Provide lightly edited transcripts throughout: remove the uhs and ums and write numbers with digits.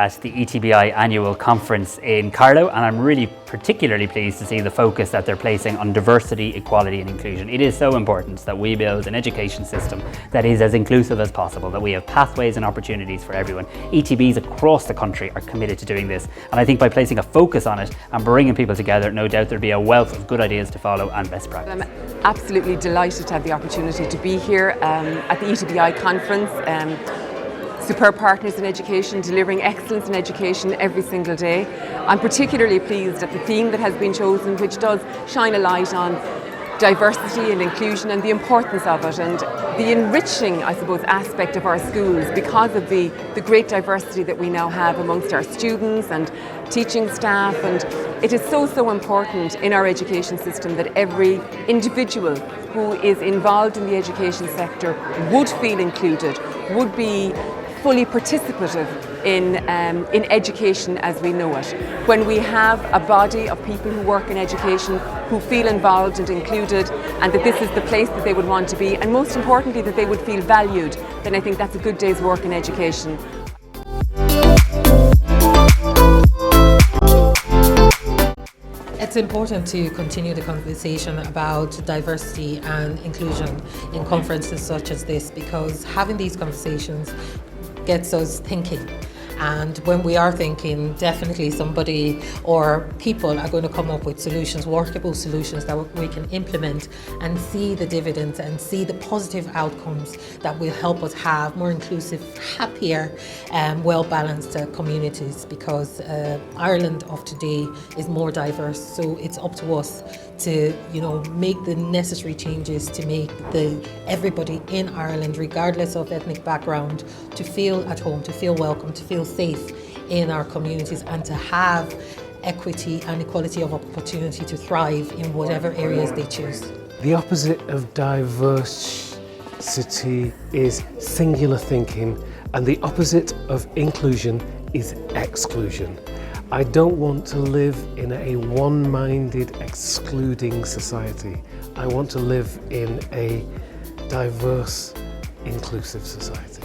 at the ETBI annual conference in Carlow, and I'm really particularly pleased to see the focus that they're placing on diversity, equality and inclusion. It is so important that we build an education system that is as inclusive as possible, that we have pathways and opportunities for everyone. ETBs across the country are committed to doing this, and I think by placing a focus on it and bringing people together, no doubt there'll be a wealth of good ideas to follow and best practice. I'm absolutely delighted to have the opportunity to be here at the ETBI conference. Superb partners in education, delivering excellence in education every single day. I'm particularly pleased at the theme that has been chosen, which does shine a light on diversity and inclusion and the importance of it, and the enriching, I suppose, aspect of our schools because of the great diversity that we now have amongst our students and teaching staff. And it is so important in our education system that every individual who is involved in the education sector would feel included, would be fully participative in education as we know it. When we have a body of people who work in education who feel involved and included, and that this is the place that they would want to be, and most importantly that they would feel valued, then I think that's a good day's work in education. It's important to continue the conversation about diversity and inclusion in conferences such as this, because having these conversations gets us thinking. And when we are thinking, definitely somebody or people are going to come up with solutions, workable solutions that we can implement and see the dividends and see the positive outcomes that will help us have more inclusive, happier, well-balanced communities, because Ireland of today is more diverse. So it's up to us to, make the necessary changes to make everybody in Ireland, regardless of ethnic background, to feel at home, to feel welcome, to feel safe in our communities, and to have equity and equality of opportunity to thrive in whatever areas they choose. The opposite of diversity is singular thinking, and the opposite of inclusion is exclusion. I don't want to live in a one-minded, excluding society. I want to live in a diverse, inclusive society.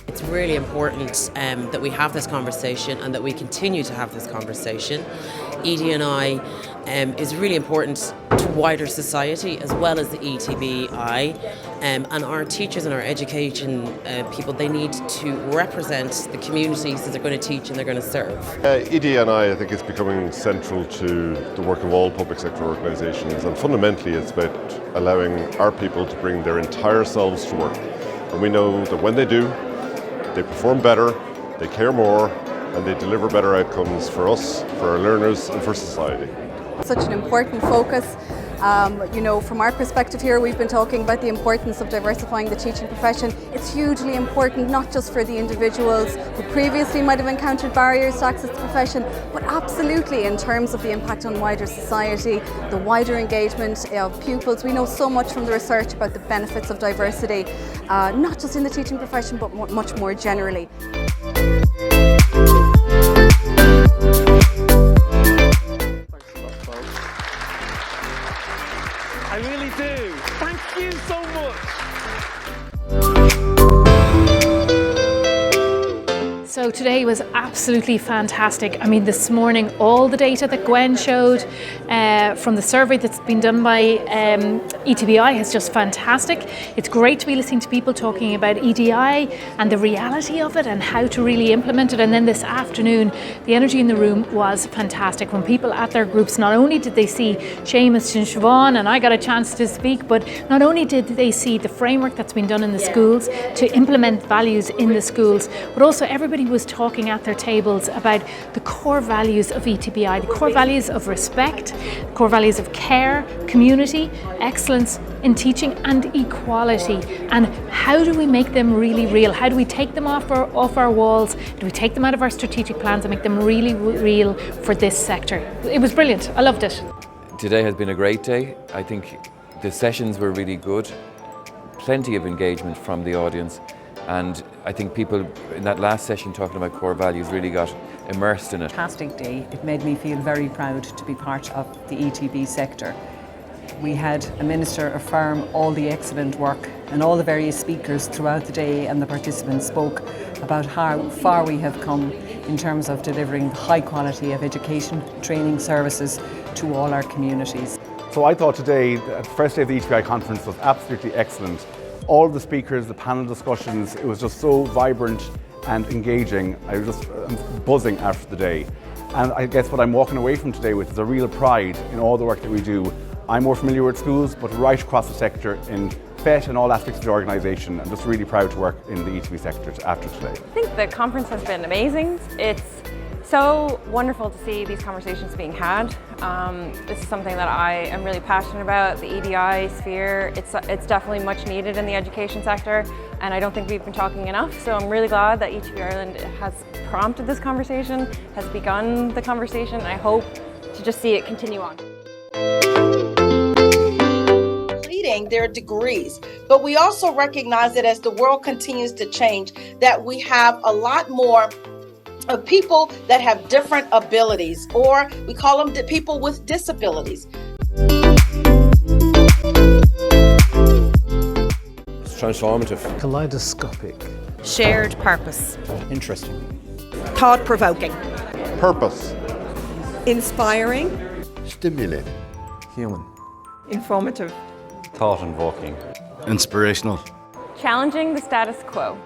It's really important that we have this conversation and that we continue to have this conversation. ED&I is really important to wider society as well as the ETBI, and our teachers and our education people, they need to represent the communities that they're going to teach and they're going to serve. ED&I think is becoming central to the work of all public sector organisations, and fundamentally it's about allowing our people to bring their entire selves to work. And we know that when they do, they perform better, they care more, and they deliver better outcomes for us, for our learners and for society. Such an important focus. From our perspective here, we've been talking about the importance of diversifying the teaching profession. It's hugely important, not just for the individuals who previously might have encountered barriers to access the profession, but absolutely in terms of the impact on wider society, the wider engagement of pupils. We know so much from the research about the benefits of diversity, not just in the teaching profession, but much more generally. I really do. Thank you so much. So today was absolutely fantastic. I mean, this morning, all the data that Gwen showed from the survey that's been done by ETBI is just fantastic. It's great to be listening to people talking about EDI and the reality of it and how to really implement it. And then this afternoon, the energy in the room was fantastic. When people at their groups, not only did they see Seamus and Siobhan, and I got a chance to speak, but not only did they see the framework that's been done in the schools to implement values in the schools, but also everybody was talking at their tables about the core values of ETBI, the core values of respect, core values of care, community, excellence in teaching and equality. And how do we make them really real? How do we take them off our walls? Do we take them out of our strategic plans and make them really real for this sector? It was brilliant. I loved it. Today has been a great day. I think the sessions were really good. Plenty of engagement from the audience. And I think people in that last session talking about core values really got immersed in it. Fantastic day. It made me feel very proud to be part of the ETB sector. We had a minister affirm all the excellent work, and all the various speakers throughout the day and the participants spoke about how far we have come in terms of delivering high quality of education, training services to all our communities. So I thought today, the first day of the ETBI conference was absolutely excellent. All of the speakers, the panel discussions, it was just so vibrant and engaging. I was just buzzing after the day. And I guess what I'm walking away from today with is a real pride in all the work that we do. I'm more familiar with schools, but right across the sector in FET and all aspects of the organisation. I'm just really proud to work in the ETB sector after today. I think the conference has been amazing. It's so wonderful to see these conversations being had. This is something that I am really passionate about, the EDI sphere. It's definitely much needed in the education sector, and I don't think we've been talking enough. So I'm really glad that ETB Ireland has prompted this conversation, has begun the conversation. I hope to just see it continue on. Their degrees, but we also recognize that as the world continues to change, that we have a lot more of people that have different abilities, or we call them people with disabilities. It's transformative. Kaleidoscopic. Shared purpose. Interesting. Thought-provoking. Purpose. Inspiring. Stimulating. Human. Informative. Thought-invoking. Inspirational. Challenging the status quo.